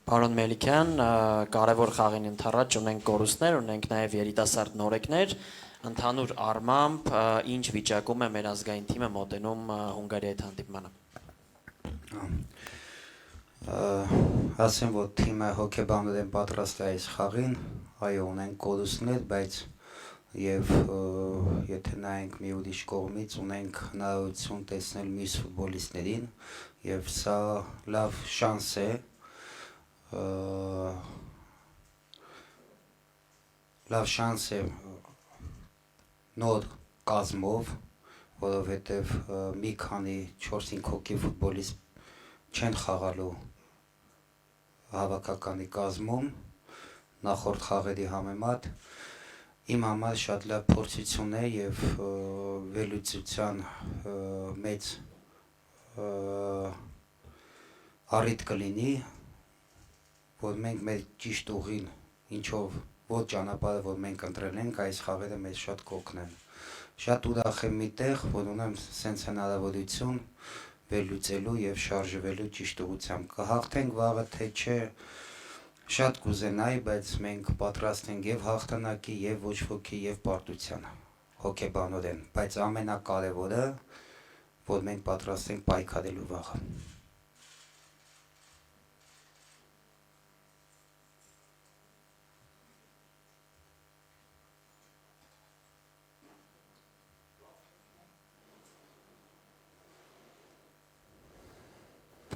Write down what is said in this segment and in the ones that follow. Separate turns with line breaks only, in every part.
Պարոն Մելիքյան, կարևոր խաղին ընթառաջ ունենք կորուստներ, ունենք նաև երիտասարդ նորեկներ, ընդհանուր առմամբ ինչ վիճակում է մեր ազգային թիմը մոտենում Հունգարիայի հետ հանդիպմանը։
Ասեմ, որ թիմը հոգեբանորեն են պատրաստ է այս խաղին, այո, ունենք կորուստներ, բայց եւ եթե նայենք մի ուրիշ կողմից, ունենք հնարավորություն տեսնել մյուս ֆուտբոլիստներին եւ սա լավ շանս է նոր կազմով, որովհետեւ մի քանի 4-5 հոգի ֆուտբոլիստ չեն խաղալու հավաքականի կազմում նախորդ խաղերի համեմատ իմ համար շատ լավ փորձություն է եւ վերլուծության մեծ առիթ կլինի, որ մենք մեր ճիշտ ուղին, ինչով որ ճանապարհը, որ մենք ընտրել ենք, այս խաղերը մեզ շատ կօգնեն։ Շատ ուրախ եմ միտեղ, որ ունեմ սենց հնարավորություն վերլուծելու եւ շարժվելու ճիշտ ուղղությամբ։ Կհաղթենք վաղը թե չէ, շատ կուզենայի, բայց մենք պատրաստ ենք եւ հաղթանակի, եւ ոչ ոքի, եւ պարտության հոգեբանորեն, բայց ամենակարևորը, որ մենք պատրաստ ենք պայքարելու վաղը։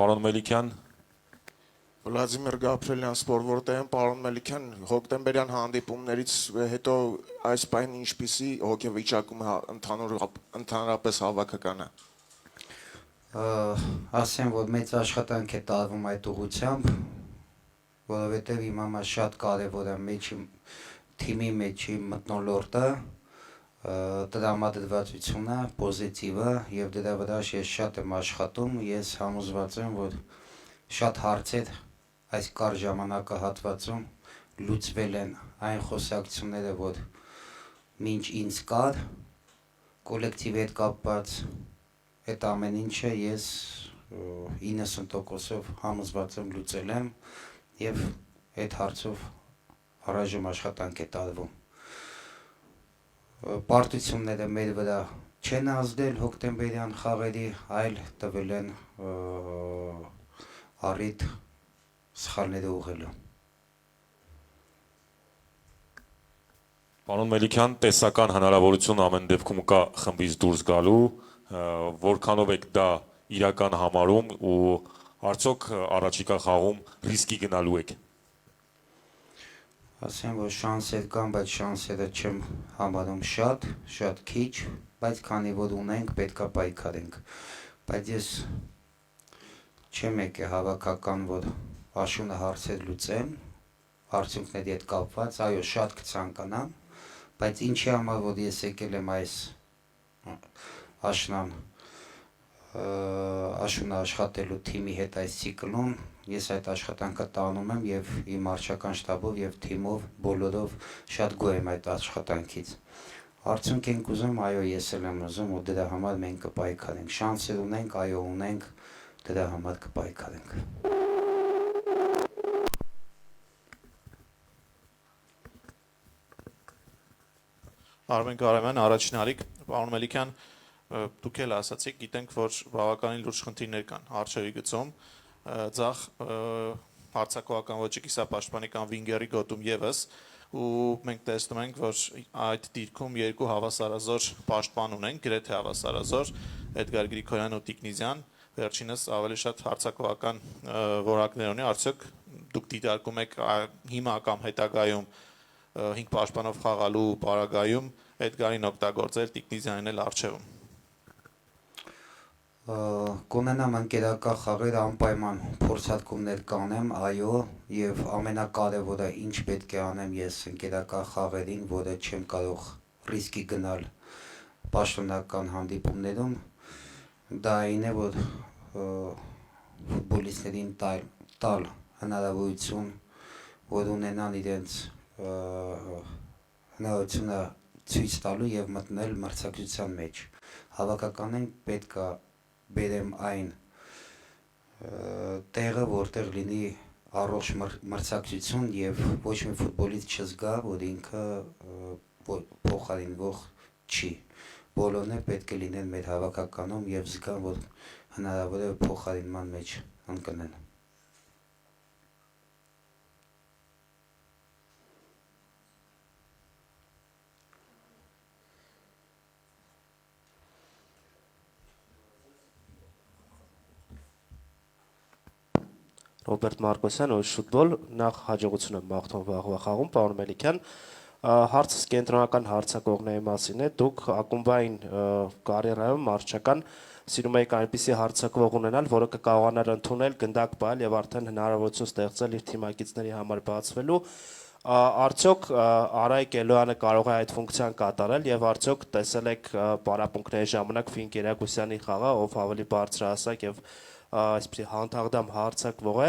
Պարոն Մելիքյան,
Վլադիմիր Գաբրելյան, Sport World-ում, պարոն Մելիքյան, հոկտեմբերյան հանդիպումներից հետո այս պահին ինչպիսի հոգեվիճակում է ընդհանրապես հավաքականը։
Ասեմ, որ մեծ աշխատանք է տարվում այդ ուղղությամբ, որովհետև իմ համար շատ կարևոր է թիմի մեջի մթնոլորտը, տրամադրվածությունը, պոզիտիվը եւ դրա վրա ես շատ եմ աշխատում, ես համոզված եմ, որ շատ հարցեր այս կարճ ժամանակահատվածում լուծվել են այն խոսակցությունները, որ մինչ ինձ կար, կոլեկտիվի հետ կապված այդ ամեն ինչը ես 90%-ով համոզված եմ լուծել եմ եւ այդ հարցով առայժմ աշխատանք է տարվում։ Պարտությունները մեր վրա չեն ազդել հոկտեմբերյան խաղերի, այլ տվել են առիթ սխալները ուղղելու։
Պարոն Մելիքյան, տեսական հնարավորություն ամեն դեպքում կա խմբից դուրս գալու, որքանով եք դա իրական համարում ու արդյոք առաջիկա խաղում ռիսկի գնալու եք։
Ասեմ, որ շանսեր կան, բայց շանսերը չեմ համարում շատ քիչ, բայց քանի որ ունենք, պետքա պայքարենք։ Բայց ես չեմ եկել հավաքական, որ աշունը հարցեր լուծեմ, արդյունքների հետ կապված, այո, շատ կցանկանամ, բայց ինչի համար, որ ես եկել եմ այս աշունը աշխատելու թիմի հետ այս ցիկլում, ես այդ աշխատանքը տանում եմ եւ իմ արչական շտաբով եւ թիմով բոլորով շատ գոհ եմ այդ աշխատանքից։ Արդյունք ենք ուզում, այո, ես էլ եմ ուզում, ու դրա համար մենք կպայքարենք։ Շանսեր ունենք, այո, ունենք, դրա համար կպայքարենք։
Արմեն Կարամյան, առաջին հարիկ, պարոն Մելիքյան, դուք էլ ասացիք, գիտենք, որ բավականին լուրջ խնդիրներ կան հարցերի գծում, ձախ հարցակողական ոճի կիսապաշտպանական վինգերի գոտում եւս, ու մենք տեսնում ենք, որ այդ դիրքում երկու հավասարազոր պաշտպան ունենք, գրեթե հավասարազոր, Էդգար Գրիգորյան ու Տիկնիզյան, վերջինս ավելի շատ հարցակողական որակներ ունի, արդյոք դուք դիտարկում եք հիմա կամ հետագայում 5 պաշտպանով խաղալու պարագայում Էդգարին օգտագործել, Տիկնիզյանին էլ առջևում։
Կունենամ ընկերական խաղեր անպայման փորձարկումներ կանեմ, այո, եւ ամենակարևորը ինչ պետք է անեմ ես ընկերական խաղերին, որը չեմ կարող ռիսկի գնալ պաշտոնական հանդիպումներում, դա այն է, որ ֆուտբոլիստերին տալ հնարավորություն, որ ունենան իրենց հնարավորությունը ցույց տալու եւ մտնել մրցակցության մեջ։ Հավաքականին պետք է բերեմ այն տեղը, որտեղ լինի առողջ մրցակցություն եւ ոչ մի ֆուտբոլիստ չզգա, որ ինքը փոխարինվող չի։ Բոլորն էլ պետք է լինեն մեր հավաքականում եւ զգան, որ հնարավոր է փոխարինման մեջ ընկնեն։
Ռոբերտ Մարկոսյան, Օժ ֆուտբոլ, նախ հաջողություն եմ մաղթում վաղվա խաղում, պարոն Մելիքյան, հարցս կենտրոնական հարցակողների մասին է, դուք ակումբային կարիերայում մարզչական սիրում եք այնպիսի հարցակվող ունենալ, որը կկարողանար ընդունել գնդակ բայել եւ արդեն հնարավորություն ստեղծել իր թիմակիցների համար բացվելու, արդյոք Արայք Էլոյանը կարող է այդ ֆունկցիան կատարել եւ արդյոք տեսել եք պարապմունքների ժամանակ Ֆին Գերագոսյանի խաղը, ով ավելի բարձրահասակ եւ այսպեսի հանդաղդամ հարցակվող է,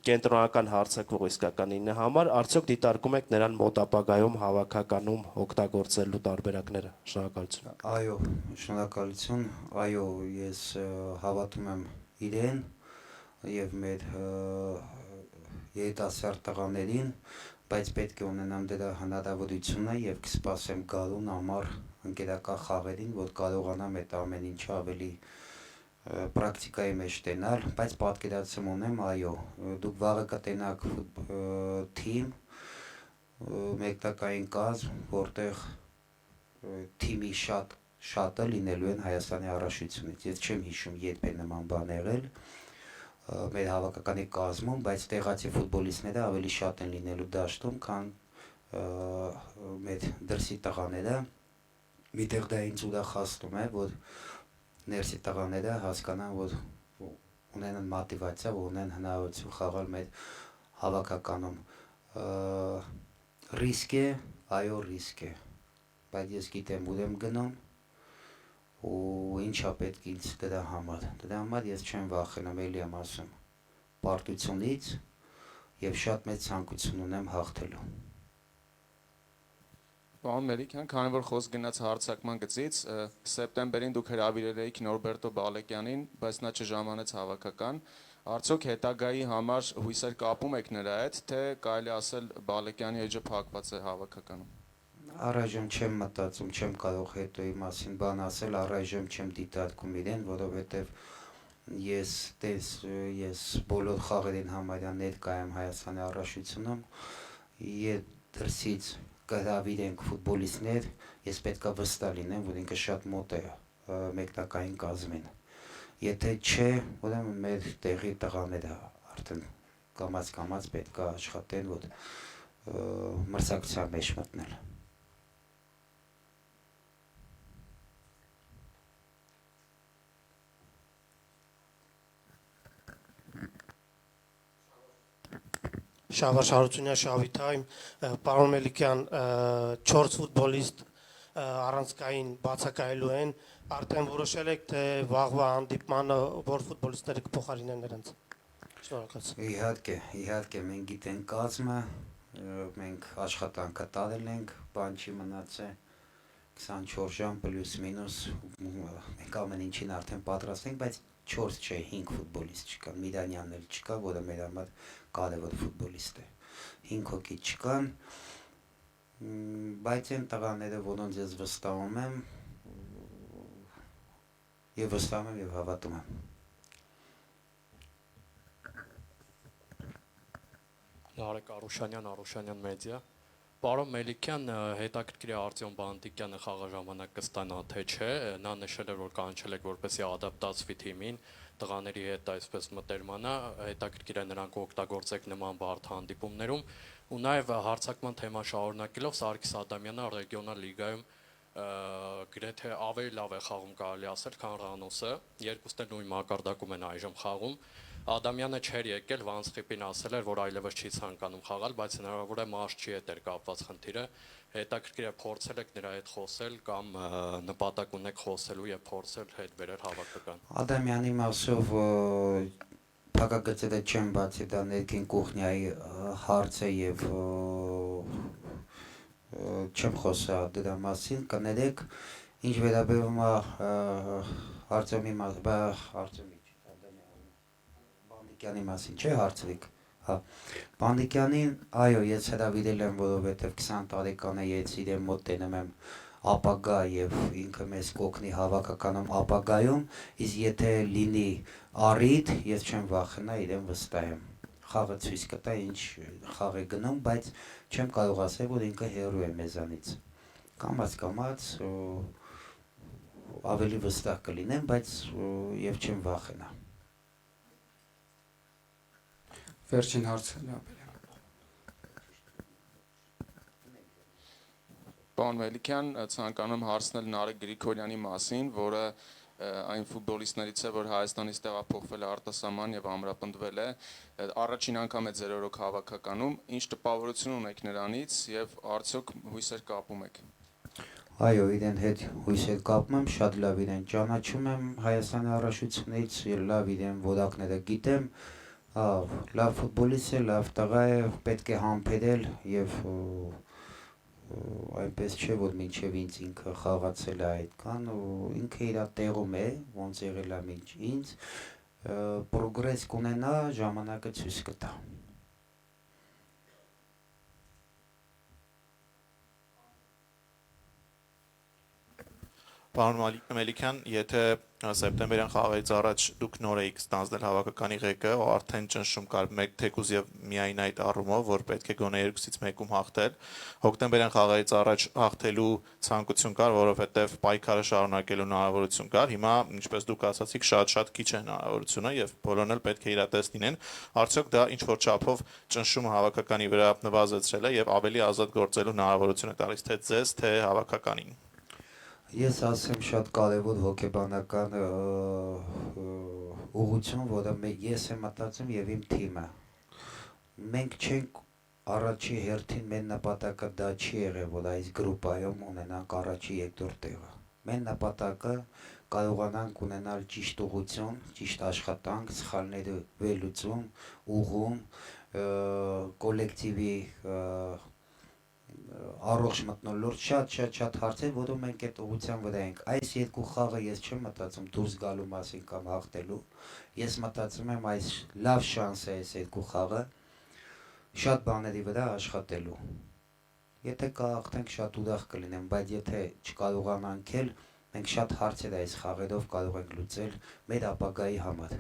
կենտրոնական հարցակվող իսկականինը համար, արդյոք դիտարկում եք նրան մոտ ապագայում հավաքականում օգտագործելու տարբերակները։ Շնորհակալություն։
Այո, շնորհակալություն։ Այո, ես հավատում եմ իրեն եւ մեր երիտասարդ տղաներին, բայց պետք է ունենամ դրա հնարավորությունը եւ կսպասեմ գալուն համար ընկերական խաղերին, որ կարողանամ այդ ամեն ինչը ավելի պրակտիկայի մեջ տենալ, բայց պատկերացում ունեմ, այո, դուք վաղը կտենաք թիմ, մեկտակային կազմ, որտեղ թիմի շատը լինելու են Հայաստանի առաջնությունից։ Ես չեմ հիշում երբ է նման բան եղել մեր հավաքականի կազմում, բայց տեղացի ֆուտբոլիստները ավելի շատ են լինելու դաշտում, քան մեր դրսի տղաները։ Միտեղ դա ինձ ուրախացնում է, որ ներսի տղաները հասկանան, որ ունեն մոտիվացիա, որ ունեն հնարավորություն խաղալ մեր հավաքականում։ Ռիսկ է, այո, ռիսկ է, բայց ես գիտեմ ուր եմ գնում ու ինչա պետք ինձ դրա համար ես չեմ վախենում, էլի եմ ասում, պարտությունից եւ շատ մեծ ցանկություն ունեմ հաղթելու։
Պարոն Մելիքյան, քանի որ խոսք գնաց հարձակման գծից, սեպտեմբերին դուք հրավիրել էիք Նորբերտո Բալեկյանին, բայց նա չժամանեց հավաքական։ Արդյոք հետագայի համար հույսեր կապում եք նրա հետ, թե կարելի ասել Բալեկյանի էջը փակված է հավաքականում։
Առայժմ չեմ մտածում, չեմ կարող հետոյի մասին բան ասել, առայժմ չեմ դիտարկում իրեն, որովհետև ես բոլոր խաղերին համարյա ներկա եմ Հայաստանի առաջնությունում, երբ դրսից կհրավիրենք ֆուտբոլիստներ, ես պետքա վստահ լինեմ, որ ինքը շատ մոտ է մեկտակային կազմին։ Եթե չէ, ուրեմն մեր տեղի տղաները արդեն կամաց պետքա աշխատեն, որ մրցակցության մեջ մտնել։
Շավարժ Հարությունյան Շավիթայм, պարոն Մելիքյան, 4 ֆուտբոլիստ առանցքային բացակայելու են, արդեն որոշել եք, թե վաղվա հանդիպմանը որ ֆուտբոլիստները կփոխարինեն նրանց։ Շնորհակալություն։
Իհարկե, մենք գիտենք կազմը, մենք աշխատանքը տարել ենք, բան չի մնացել 24 ժամ պլյուս մինուս, մենք ամեն ինչին արդեն պատրաստ ենք, բայց 4 չէ, 5 ֆուտբոլիստ չկա, Միրանյանն էլ չկա, որը մեր համար կարևոր ֆուտբոլիստ է։ 5 հոգի չկան, բայց այն տղաները, որոնց ես վստահում եմ, եւ հավատում եմ։
Լարեկ Արուշանյան մեդիա։ Պարոն Մելիքյան, հետաքրքիր է Արտյոմ Բանտիկյանը խաղա ժամանակ կստանա, թե չէ, նա նշել էր, որ կանչել եք որպեսզի ադապտացվի թիմին, տղաների հետ այսպես մտերմանա, հետաքրքիր է նրանք օգտագործեք նման բարդ հանդիպումներում, ու նաև հարցակման թեման շարունակելով Սարգիս Ադամյանը ռեգիոնալ լիգայում գրեթե ավելի լավ է խաղում կարելի ասել, քան Ռանոսը, երկուսն էլ նույն մակարդակում են այժմ խաղում։ Ադամյանը չէր եկել, Վանսխիպին ասել էր, որ այլևս չի ցանկանում խաղալ, բայց հնարավոր է մարզչի հետ էր կապված խնդիրը։ Հետաքրքիր է փորձել եք նրա հետ խոսել կամ նպատակ ունեք խոսելու եւ փորձել հետ վերել հավաքական։
Ադամյանի մասով փակագծերը չեմ բացի, դա ներքին կուխնյայի հարց է եւ չեմ խոսա դրա մասին, կներեք, ինչ վերաբերում է Արտյոմի Բանդիկյանի մասին չէ հարցրիք, Հա, Պանդիկյանին, այո, ես հրավիրել եմ, որովհետև 20 տարեկան է, ես իրեն մոտ տենում եմ ապագա եւ ինքը մեզ կօգնի հավաքականում ապագայում, իսկ եթե լինի առիթ, ես չեմ վախենա իրեն վստահ եմ։ Խաղը ցույց կտա ինչ խաղ է գնում, բայց չեմ կարող ասել, որ ինքը հեռու է մեզանից։ Կամաց ավելի վստահ կլինեմ, բայց եւ չեմ վախենա։
Վերջին հարցը Լաբելյան։
Պարոն Մելիքյան, ցանկանում հարցնել Նարեկ Գրիգորյանի մասին, որը այն ֆուտբոլիստներից է, որ Հայաստանից տեղափոխվել է արտասահման եւ ամրապնդվել է, առաջին անգամ է ձեր օրոք հավաքականում, ինչ տպավորություն ունեք նրանից եւ արդյոք հույսեր կապում եք։
Այո, իրեն հետ հույսեր կապում եմ, շատ լավ իրեն ճանաչում եմ Հայաստանի առաջությունից, լավ իրեն որակները գիտեմ, լավ ֆուտբոլիստ է, լավ տղա է, պետք է համբերել եւ այնպես չէ, որ մինչև ինձ ինքը խաղացել է այդքան, ու ինքը իր տեղում է, ոնց եղել է մինչ ինձ, պրոգրես կունենա, ժամանակը ցույց կտա։
Պարոն Մելիքյան, եթե սեպտեմբերյան խաղերից առաջ դուք նոր էիք ստանձնել հավաքականի ղեկը, արդեն ճնշում կար մեկ թեկուզ եւ միայն այդ առումով, որ պետք է գոնե երկուսից մեկում հաղթել, հոկտեմբերյան խաղերից առաջ հաղթելու ցանկություն կար, որովհետեւ պայքարը շարունակելու հնարավորություն կար, հիմա, ինչպես դուք ասացիք, շատ քիչ է հնարավորությունը եւ բոլորն էլ պետք է իրատես լինեն, արդյոք դա ինչ որ չափով ճնշումը հավաքականի վրա նվազեցրել է եւ ավելի ազատ գործելու հնարավորություն է տալիս թե ձեզ, թե հավաքականին։
Ես ասեմ շատ կարևոր հոգեբանական ուղղություն, որը ես եմ մտածում եւ իմ թիմը։ Մենք չենք առաջի հերթին մեր նպատակը դա չի եղել, որ այս գրուպայում ունենանք առաջի երկրորդ տեղը։ Մեր նպատակը կարողանանք ունենալ ճիշտ ուղղություն, ճիշտ աշխատանք, սխալների վերլուծում, ուղղում, կոլեկտիվի առողջ մթնոլորտ, շատ հարցեր, որում մենք այդ ուղղության վրա ենք։ Այս երկու խաղը ես չեմ մտածում դուրս գալու մասին կամ հաղթելու։ Ես մտածում եմ այս լավ շանս է այս երկու խաղը շատ բաների վրա աշխատելու։ Եթե կհաղթենք, շատ ուրախ կլինեմ, բայց եթե չկարողանանք էլ, մենք շատ հարցեր այս խաղերով կարող ենք լուծել մեր ապագայի համար։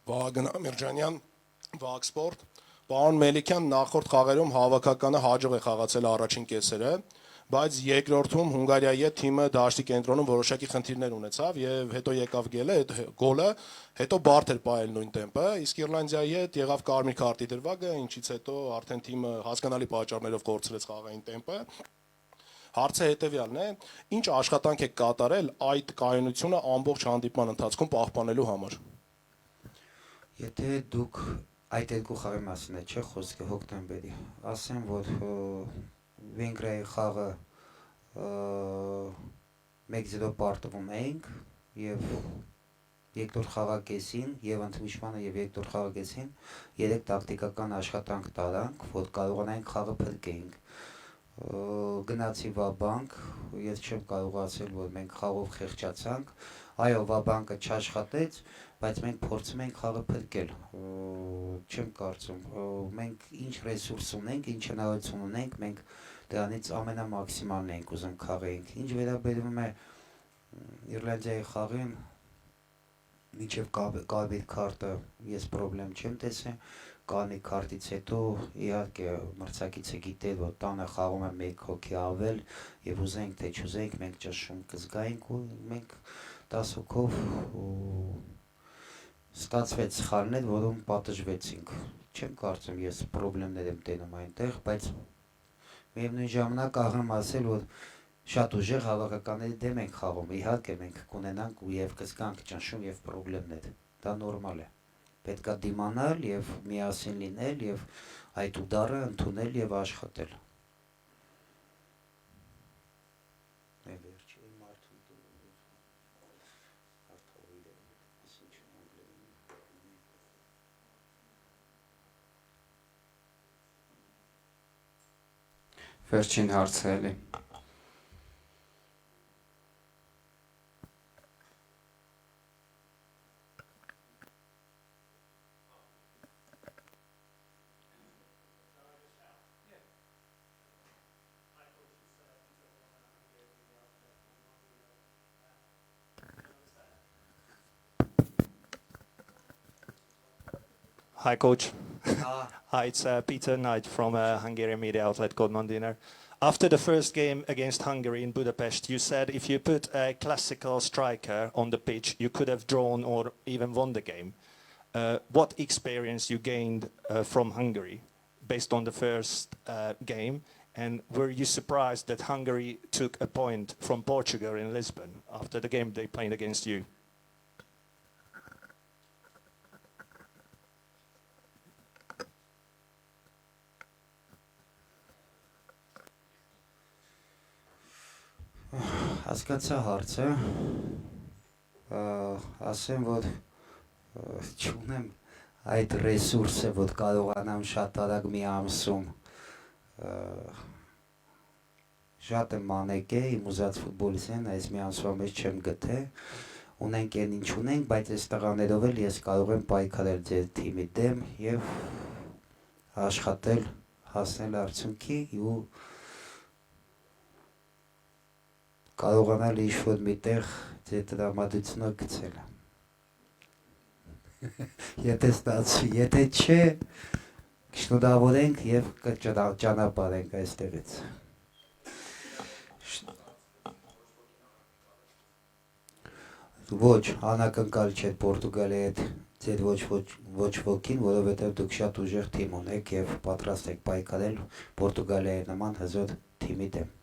Վահագն Ամիրջանյան, Վահագ Սպորտ, պարոն Մելիքյան, նախորդ խաղերում հավաքականը հաջող է խաղացել առաջին կեսերը, բայց երկրորդում Հունգարիայի հետ թիմը դաշտի կենտրոնում որոշակի խնդիրներ ունեցավ եւ հետո եկավ գոլը, հետո բարդ էր պահել նույն տեմպը, իսկ Իռլանդիայի հետ եղավ կարմիր քարտի դրվագը, ինչից հետո արդեն թիմը հասկանալի պատճառներով կորցրեց խաղային տեմպը։ Հարցը հետեւյալն է, ինչ աշխատանք եք կատարել այդ կայունությունը ամբողջ հանդիպման ընթացքում պահպանելու համար։
Եթե դուք այդ երկու խաղի մասին է չէ խոսքը հոկտեմբերի, ասեմ, որ Վենգրիայի խաղը 1-0 պարտվում էինք եւ երկրորդ խաղակեսին եւ ընդմիջմանը եւ երկրորդ խաղակեսին 3 տակտիկական աշխատանք տարանք, որ կարողանանք խաղը փրկեինք։ Գնացի Վաբանկ, ես չեմ կարող ասել, որ մենք խաղով խեղճացանք, այո, Վաբանկը չաշխատեց, բայց մենք փորձում ենք խաղը փրկել, չեմ կարծում, մենք ինչ ռեսուրս ունենք, ինչ հնարավորություն ունենք, մենք դրանից ամենամաքսիմալն ենք ուզում խաղեինք, ինչ վերաբերվում է Իռլանդիայի խաղին, մինչև կարմիր քարտը ես պրոբլեմ չեմ տեսել, կարմիր քարտից հետո իհարկե մրցակիցը գիտեր, որ տանը խաղում է մեկ հոգի ավել եւ ուզենք թե չուզենք, մենք ճնշում կզգայինք ու մենք 10 հոգով ստացվեց սխալներ, որում պատժվեցինք։ Չեմ կարծում ես պրոբլեմներ եմ տենում այնտեղ, բայց միևնույն ժամանակ աղեմ ասել, որ շատ ուժեղ հավաքականների դեմ ենք խաղում, իհարկե մենք կունենանք ու եւ կզգանք ճնշում եւ պրոբլեմներ։ Դա նորմալ է։ Պետք է դիմանալ եւ միասին լինել եւ այդ ուդարը ընդունել եւ աշխատել։
Վերջին հարցը էլի։
Hi, Coach.
Ah.
Hi, it's Peter Knight from Hungarian media outlet Goldman Dinner. After the first game against Hungary in Budapest, you said if you put a classical striker on the pitch, you could have drawn or even won the game. What experience you gained from Hungary based on the first game? And were you surprised that Hungary took a point from Portugal in Lisbon after the game they played against you?
Հասկացա հարցը, ասեմ, որ չունեմ այդ ռեսուրսը, որ կարողանամ շատ արագ մի ամսում շատ եմ մանեկե, իմ ուզած ֆուտբոլիստեն այս մի ամսվա մեջ չեմ գտե, ունենք այն ինչ ունենք, բայց այս տղաներով էլ ես կարող եմ պայքարել ձեր թիմի դեմ և աշխատել, հասնել արդյունքի ու կարողանալ ինչ-որ միտեղ ձեր տրամադրությունը գցել։ Եթե ստացվի, եթե չէ, շնորհավորենք և ճանապարհենք այստեղից։ Ոչ, անակնկալ չէ Պորտուգալիայի հետ ձեր ոչ ոքին, որովհետև դուք շատ ուժեղ թիմ ունեք և պատրաստ եք պայքարել Պորտուգալիայի նման հզոր թիմի դեմ։